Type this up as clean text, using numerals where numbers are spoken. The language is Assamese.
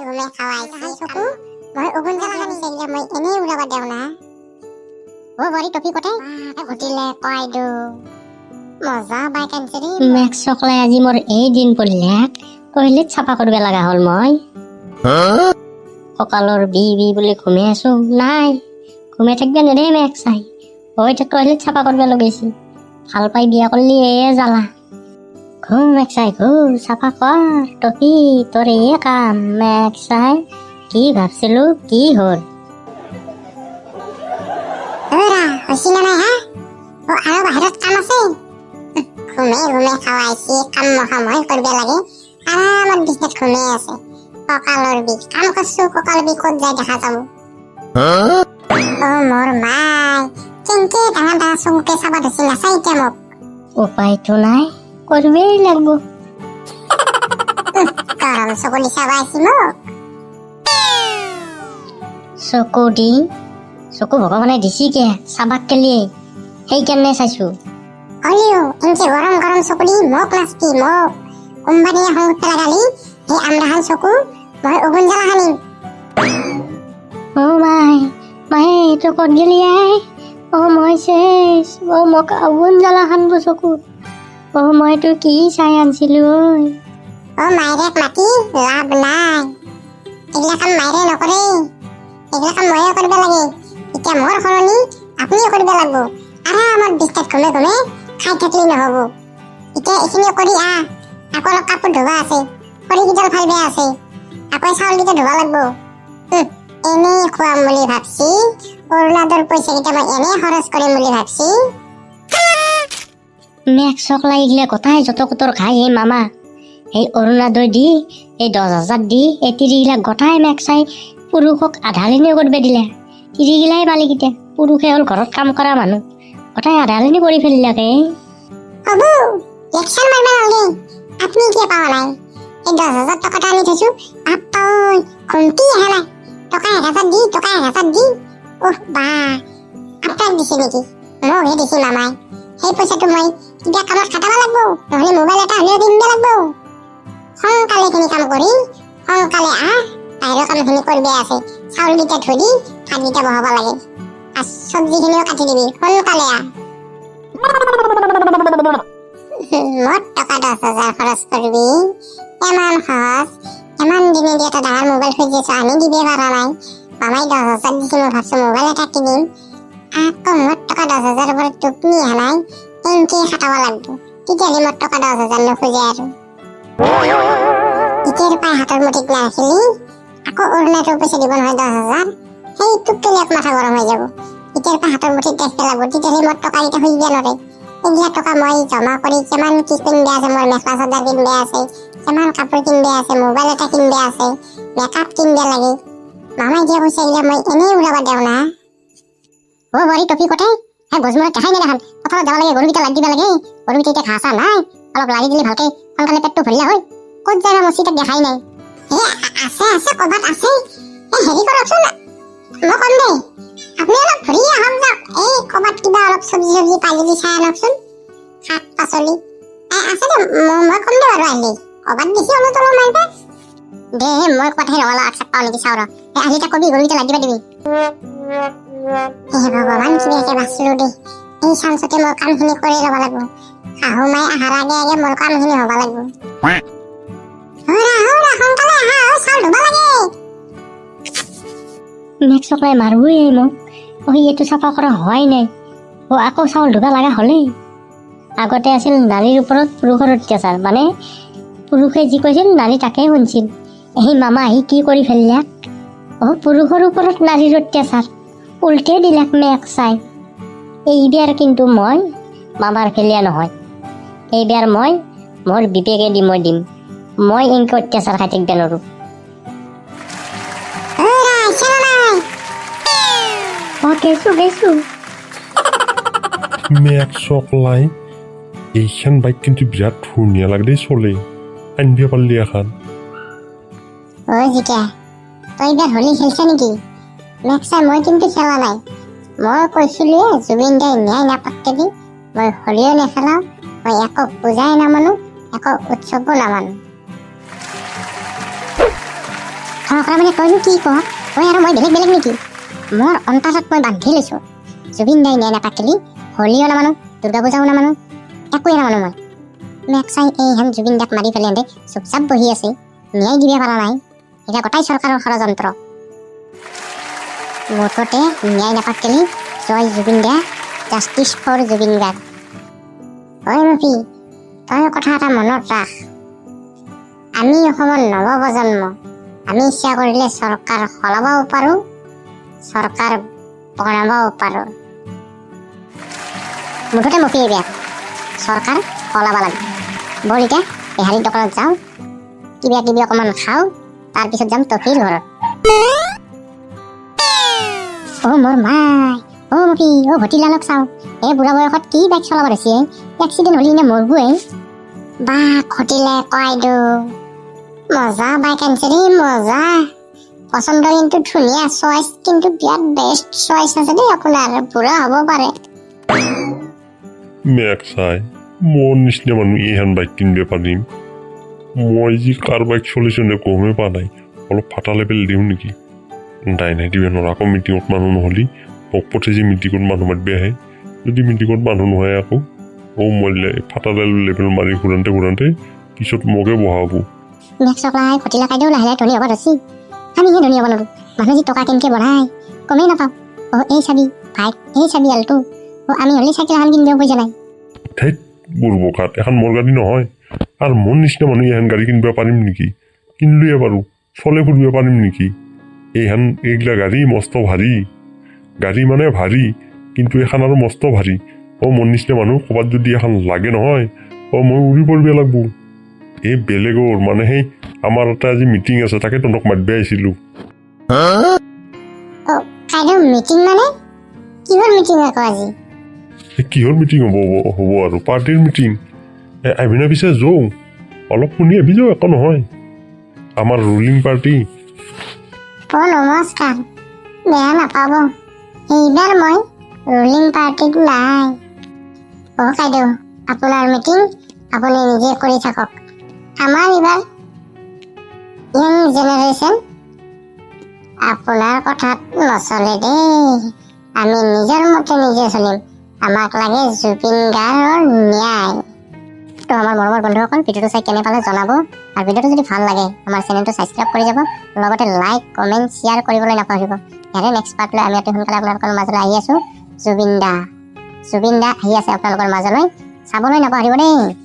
ঘুমে খাওয়াইছি চকু মই ওগুন জ্বালা খানি চাইলে মই এনেই উলাবা দেও না ও বড়ি টপি কটে ঘটিলে কয় দো মজা বাই কানছেৰি মেক্স চকলাই আজি মোৰ এই দিন পৰিলে টয়লেট চাফা কৰিব লগা হ'ল মই কঁকালৰ বি বুলি ঘুমাই আছো নাই ঘুমাই থাকিব নেদে মেক্স চাই এতিয়া টয়লেট চাফা কৰিব লগাইছি ভাল পাই বিয়া কৰিলি এয়ে জ্বালা ঘুম মেক্স চাই ঘুম চাফা কৰ টপি তোৰ এয়ে কাম মেক্স চাই কি ভাবছিলো কি হ'ল ওৰা হসিনা নাই হা ও আৰু বাহিৰত কাম আছে ঘুমে খাওয়াইছি কাম মহাময় কৰিব লাগে আৰামত বিছনাত ঘুমে আছে কঁকালৰ বিষ কাম কৰছো কঁকাল বিষ ক'ত যায় দেখা যাব ও মোৰ মাই কেনেকে ডাঙৰ চকুকে চাবা ধৰিছি নাচাই এতিয়া মোক উপায়তো নাই কৰিবই লাগিব গৰম চকুলি চাবা আহিছি মোক চকু দি চকু ভগৱানে দিছিকে চাবাক কেলিয়ে সেইকাৰণে চাইছো হলিও এনকে গৰম চকুলি মোক নাচকি মোক কোম্পানীয়ে সংগত লাগালি সেই আমৰাহান চকু মই ওগুন জ্বালা খানিম ও মাই এইটো ক'ত গেলি আই ও মই শেষ ও মোক আগুন জ্বালা খানব চকুত ও মই তোৰ কি চাই আনছিলো ঐ ও মাইৰেক মাতি লাভ নাই এইগিলা কাম মাইৰে নকৰে এইগিলা কাম ময়ে কৰিব লাগে এতিয়া মোৰ সলনি আপুনিও কৰিব লাগিব আৰামত বিছনাত ঘুমে খাই থাকিলে নহ'ব এতিয়া এইখিনি কৰি আকৌ অলপ কাপোৰ ধুবা আছে খৰিকেইডাল ভাল বেয়া আছে আকৌ চাউলকেইটা ধুবা লাগিব এনেই খুৱাম বুলি ভাবছি অৰুণাদৰ পইচাকেইটা মই এনেই খৰচ কৰিম বুলি ভাবছি মেক্স চকলাই এইগিলা গোটাই যত কুটৰ খাই এই মামা এই অৰুণাদয় দি এই 10,000 দি এই তিৰিগিলা গোটাই মেক্স চাই পুৰুষক আধালিনী কৰিব দিলে তিৰিগিলাই মালিকেইটা পুৰুষে হ'ল ঘৰত কাম কৰা মানুহ গোটাই আধালিনী কৰি ফেলিলাকে হ'ব লেকচাৰ মাৰিব নালাগে আপুনি কিয় পাৱা নাই এই 10,000 টকাটা আনি থৈছো বাপ্পাই ঘুমটি আহা নাই টকা 1,000 দি ওহ বা আপোনাক দিছে নেকি মোকহে দিছে মামাই সেই পইচাটো মই কিবা কামত খাটাব লাগিব নহ'লে মোবাইল এটা হ'লেও কিনিব লাগিব সোনকালে এইখিনি কাম কৰি সোনকালে বাহিৰৰ কামখিনি কৰিব আছে চাউলকেইটা ধৰি ভাতকেইটা বহাব লাগে আৰু চব্জিখিনিও কাটি দিবি সোনকালে মোট টকা 10,000 খৰচ কৰিবি ইমান সহজ ইমান দিনে দি এটা ডাঙৰ মোবাইল খুজি আছো আনি দিব পৰা নাই মামাই 10,000 দিছে মই ভাবছো মোবাইল এটা কিনিম আকৌ মোট টকা 10,000 ওপৰত টোপনি অহা নাই এনেকে খাটাব লাগিব তেতিয়াহ'লে মোট টকা 10,000 নোখোজে আৰু এতিয়াৰ পাই হাতৰ মুঠিত নাৰাখিলি আকৌ অৰুণাটোৰ পইচা দিব নহয় 10,000 সেই টোপকেলি এক মাথা গৰম হৈ যাব এতিয়াৰ পাই হাতৰ মুঠিত ৰাখিব লাগিব তেতিয়াহ'লে মোট টকাকেইটা খুজিব নোৱাৰে এইগিলা টকা মই জমা কৰি কিমান কি কিনিব আছে মোৰ মেখেলা চাদৰ কিনিব আছে কিমান কাপোৰ কিনিব আছে মোবাইল এটা কিনিব আছে মেকআপ কিনিব লাগে মামাই দিয়া পইচা এইগিলা মই এনেই উলাব দেও না ও বড়ি টপি কটে গজমূৰত দেখাই নেদেখান পথাৰত যাব লাগে গৰুকেইটা লাগ দিব লাগে গৰুকেইটা এতিয়া ঘাঁহ চাহ নাই অলপ লাগি দিলে ভালকে সোনকালে পেটটো ভৰিলে হয় ক'ত যায় না মচি তাক দেখাই নাই আছে ক'ৰবাত আছে হেৰি কৰকচোন মই কম দে আপুনি অলপ ঘূৰি আহক যাওক এই ক'ৰবাত কিবা অলপ চব্জি পাই যদি চাই আনকচোন শাক পাচলি আছে দে মই কম দে বাৰু আহিলে ক'ৰবাত বেছি অলপ তলত মাৰিবা দে মই ক'ৰবাত সেই ৰঙালাও আগ চাক পাওঁ নেকি চাওঁ ৰ আহিলে তাক কবি গৰুকেইটা লাগ দিবা দিবি হে ভগৱান কিবাকে বাচিলো দেই এই চান্সতে মই কামখিনি কৰি ল'ব লাগিব শাহু মাই আহাৰ আগে মোৰ কামখিনি হ'ব লাগিব সোনকালে আহা চাউল ধুব লাগে মেক্স চকলাই মাৰবই মোক এইটো চাফা কৰা হোৱাই নাই আকৌ চাউল ধুবা লগা হ'লেই আগতে আছিল নাৰীৰ ওপৰত পুৰুষৰ অত্যাচাৰ মানে পুৰুষে যি কৈছিল নাৰী তাকেই শুনিছিল এই মামা আহি কি কৰি ফেলিলাক পুৰুষৰ ওপৰত নাৰীৰ অত্যাচাৰ উল্টে দিলাক মেক্স চাই এইবাৰ কিন্তু মই মামাৰ ফেলিয়া নহয় এইবাৰ মই মোৰ বিবেকেদি মই দিম মই এনেকৈ অত্যাচাৰ খাই থাকিব নোৱাৰোঁ গেছো মেক্স চকলাই এইখান বাইক কিন্তু বিৰাট ধুনীয়া লাগে দেই চলে আনিব পাৰিলি এখন জিকা তই এইবাৰ হোলী খেলছা নেকি মেক্সা মই কিন্তু খেলা নাই মই কৈছিলো জুবিন দাই ন্যায় নাপাতে দি মই হোলীও নেখেলাওঁ মই একো পূজাই নামানো একো উৎসৱো নামানো চাফা কৰা মানে তইনো কি কৱ তই আৰু মই বেলেগ বেলেগ নেকি মোৰ অন্তৰত মই বান্ধি লৈছোঁ জুবিন দাই ন্যায় নাপাতিলি হোলীও নামানো দুৰ্গা পূজাও নামানো একোৱে নামানো মই মেক চাই এইহেন জুবিন দাক মাৰি পেলাই হেঁতে চুপচাপ বহি আছে ন্যায় দিব পৰা নাই এতিয়া গোটাই চৰকাৰৰ ষড়যন্ত্ৰ মুঠতে ন্যায় নাপাতিলি জয় জুবিন দা জাষ্টিছ ফৰ জুবিন গাৰ্গ ঐ মফি তই কথা এটা মনত ৰাখ আমি অসমৰ নৱপ্ৰজন্ম আমি ইচ্ছা কৰিলে চৰকাৰ সলাবও পাৰোঁ চৰকাৰ বনাবও পাৰোঁ মুঠতে মফি এইবিলাক চৰকাৰ সলাব লাগে বল এতিয়া বেহাৰীৰ দোকানত যাওঁ কিবা কিবি অকণমান খাওঁ তাৰপিছত যাম টফিৰ ঘৰত মোৰ মাই মফি ভতিলালক চাওঁ এই বুঢ়া বয়সত কি বাইক চলাব ধৰিছে এক্সিডেণ্ট হ'লি নে মৰবো বা ঘটিলে কয়দো মজা বাইক আনিছে দেই মজা পচন্দ কিন্তু ধুনীয়া চইচ কিন্তু বিৰাট বেষ্ট চইচ আছে দেই আপোনাৰ বুঢ়া হ'ব পাৰে মেক চাই মোৰ নিচিনা মানুহ এইহেন বাইক কিনিব পাৰিম মই যি কাৰ বাইক চলিছোঁ নে গমেই পোৱা নাই অলপ ফাটা লেভেল দিওঁ নেকি নাই দিব নোৱাৰো আকৌ মিটিঙত মানুহ নহ'লি পটে যে মিটিঙত মানুহ মাতিব আহে যদি মিটিঙত মানুহ নহয় আকৌ মই ফাটা লেভেল মাৰি ঘূৰাওঁতে পিছত মোকে বহাব মেক্সকলাই ঘটিলা কাইদেউ লাহে লাহে ধনী হ'ব ধৰিছি আমিহে ধনী হ'ব নোৱাৰোঁ মানুহে যি টকা কেনেকৈ বঢ়ায় গমেই নাপাওঁ এই চাবি ভাইক এই চাবি আলটো আমি হ'লে চাইকেল এখন কিনিব পইচা নাই ঠেইত বুঢ়বোকাত এখন মোৰ গাড়ী নহয় আৰু মোৰ নিচিনা মানুহ এইখন গাড়ী কিনিব পাৰিম নেকি কিনিলোৱে পাৰোঁ চলে ফুৰিব পাৰিম নেকি এইগিলা গাড়ী মস্ত ভাৰী গাড়ী মানে ভাৰী কিন্তু এখন আৰু মস্ত ভাৰী মোৰ নিচিনা মানুহ ক'ৰবাত যদি এখন লাগে নহয় মই উৰি পৰিব লাগিব এই বেলেগৰ মানে সেই আমাৰ এটা আজি মিটিং আছে তাকে তহঁতক মাতিব আহিছিলোঁ কাইদেউ মিটিং মানে কিহৰ মিটিং আকৌ আজি কিহৰ মিটিং হ'ব আৰু পাৰ্টিৰ মিটিং আহিবি না পিছে যাওঁ অলপ শুনি আহিবি যাওঁ একো নহয় আমাৰ ৰুলিং পাৰ্টি নমস্কাৰ বেয়া নাপাব এইবাৰ মই ৰুলিং পাৰ্টিত নাই কাইদেউ আপোনাৰ মিটিং আপুনি নিজে কৰি থাকক আমাৰ এইবাৰ য়াং জেনেৰেশ্যন আপোনাৰ কথাত নচলে দেই আমি নিজৰ মতে নিজে চলিম আমাক লাগে জুবিন গাৰ্গৰ ন্যায় তো আমাৰ মৰমৰ বন্ধুসকল ভিডিঅ'টো চাই কেনে পালে জনাব আৰু ভিডিঅ'টো যদি ভাল লাগে আমাৰ চেনেলটো ছাবস্ক্ৰাইব কৰি যাব লগতে লাইক কমেণ্ট শ্বেয়াৰ কৰিবলৈ নাপাহৰিব ইয়াৰে নেক্সট পাৰ্ট লৈ আমি অতি সোনকালে আপোনালোকৰ মাজলৈ আহি আছোঁ জুবিন দা আহি আছে আপোনালোকৰ মাজলৈ চাবলৈ নাপাহৰিব দেই